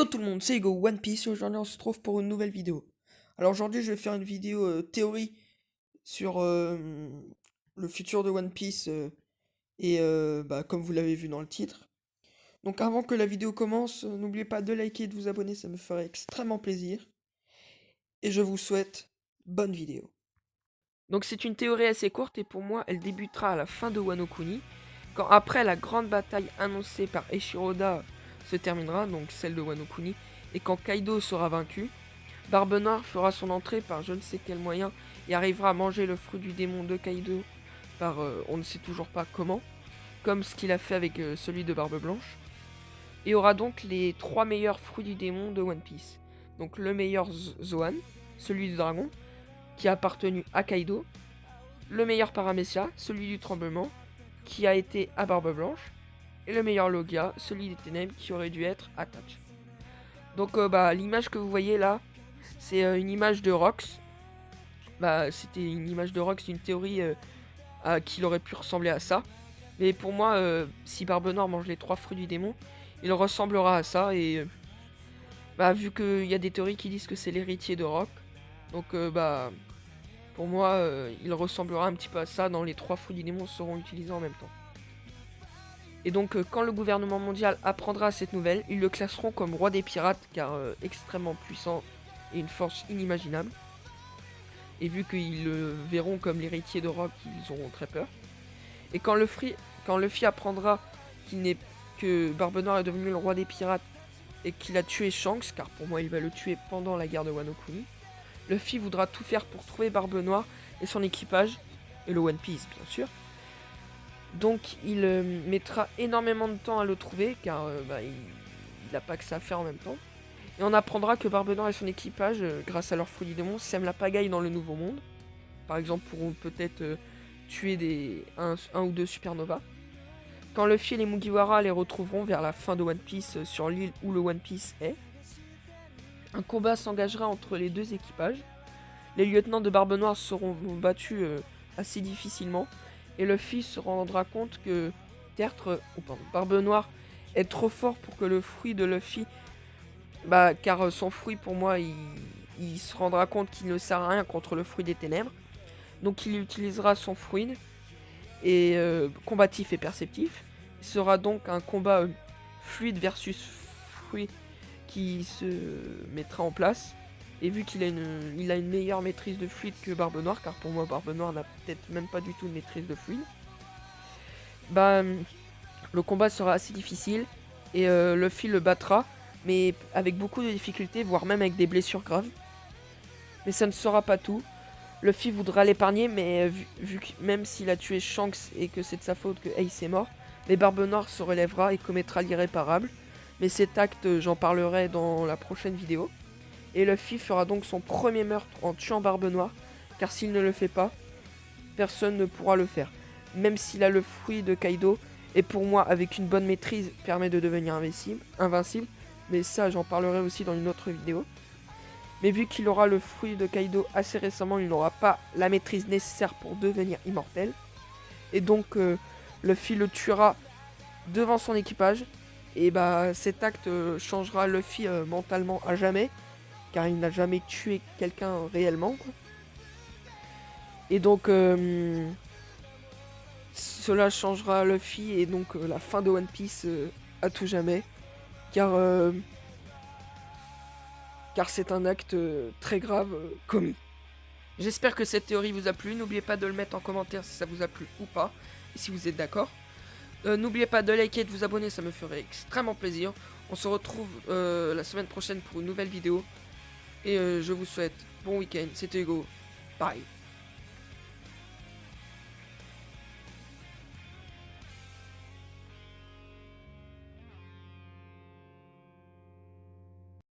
Yo tout le monde, c'est Ego One Piece et aujourd'hui on se retrouve pour une nouvelle vidéo. Alors aujourd'hui je vais faire une vidéo théorie sur le futur de One Piece comme vous l'avez vu dans le titre. Donc avant que la vidéo commence, n'oubliez pas de liker et de vous abonner, ça me ferait extrêmement plaisir. Et je vous souhaite bonne vidéo. Donc c'est une théorie assez courte et pour moi elle débutera à la fin de Wano Kuni, quand après la grande bataille annoncée par Eiichiro se terminera, donc celle de Wano Kuni, et quand Kaido sera vaincu, Barbe Noire fera son entrée par je ne sais quel moyen et arrivera à manger le fruit du démon de Kaido par on ne sait toujours pas comment, comme ce qu'il a fait avec celui de Barbe Blanche, et aura donc les 3 meilleurs fruits du démon de One Piece. Donc le meilleur Zoan, celui du dragon, qui a appartenu à Kaido, le meilleur Paramecia, celui du tremblement, qui a été à Barbe Blanche, et le meilleur Logia, celui des ténèbres, qui aurait dû être à Touch. Donc l'image que vous voyez là, c'est une image de Rox. C'était une image de Rox, une théorie qu'il aurait pu ressembler à ça. Mais pour moi, si Barbe Noire mange les 3 fruits du démon, il ressemblera à ça. Et vu qu'il y a des théories qui disent que c'est l'héritier de Rock, donc pour moi, il ressemblera un petit peu à ça. Dans les 3 fruits du démon seront utilisés en même temps. Et donc quand le gouvernement mondial apprendra cette nouvelle, ils le classeront comme roi des pirates car extrêmement puissant et une force inimaginable. Et vu qu'ils le verront comme l'héritier de Rock, ils auront très peur. Et quand Luffy apprendra que Barbe Noire est devenu le roi des pirates et qu'il a tué Shanks, car pour moi il va le tuer pendant la guerre de Wano Kuni, Luffy voudra tout faire pour trouver Barbe Noire et son équipage, et le One Piece bien sûr. Donc il mettra énormément de temps à le trouver car il n'a pas que ça à faire en même temps. Et on apprendra que Barbe Noire et son équipage, grâce à leur fruit du démon, sèment la pagaille dans le nouveau monde. Par exemple, pourront peut-être tuer un ou deux supernovas. Quand Luffy et les Mugiwara les retrouveront vers la fin de One Piece sur l'île où le One Piece est, un combat s'engagera entre les deux équipages. Les lieutenants de Barbe Noire seront battus assez difficilement. Et Luffy se rendra compte que Barbe Noire est trop fort pour que le fruit de Luffy... car son fruit, pour moi, il se rendra compte qu'il ne sert à rien contre le fruit des ténèbres. Donc il utilisera son fruit, et combatif et perceptif. Il sera donc un combat fluide versus fruit qui se mettra en place. Et vu qu'il a une meilleure maîtrise de fluide que Barbe Noire, car pour moi Barbe Noire n'a peut-être même pas du tout de maîtrise de fluide, le combat sera assez difficile et Luffy le battra, mais avec beaucoup de difficultés, voire même avec des blessures graves. Mais ça ne sera pas tout. Luffy voudra l'épargner, mais vu que même s'il a tué Shanks et que c'est de sa faute que Ace est mort, mais Barbe Noire se relèvera et commettra l'irréparable. Mais cet acte, j'en parlerai dans la prochaine vidéo. Et Luffy fera donc son premier meurtre en tuant Barbe Noire, car s'il ne le fait pas, personne ne pourra le faire. Même s'il a le fruit de Kaido, et pour moi, avec une bonne maîtrise, permet de devenir invincible. Mais ça, j'en parlerai aussi dans une autre vidéo. Mais vu qu'il aura le fruit de Kaido assez récemment, il n'aura pas la maîtrise nécessaire pour devenir immortel. Et donc, Luffy le tuera devant son équipage. Et cet acte changera Luffy mentalement à jamais, car il n'a jamais tué quelqu'un réellement, quoi. Et donc, cela changera Luffy et donc la fin de One Piece à tout jamais, car c'est un acte très grave commis. J'espère que cette théorie vous a plu. N'oubliez pas de le mettre en commentaire si ça vous a plu ou pas, et si vous êtes d'accord. N'oubliez pas de liker et de vous abonner, ça me ferait extrêmement plaisir. On se retrouve la semaine prochaine pour une nouvelle vidéo. Et je vous souhaite bon week-end. C'était Hugo. Bye.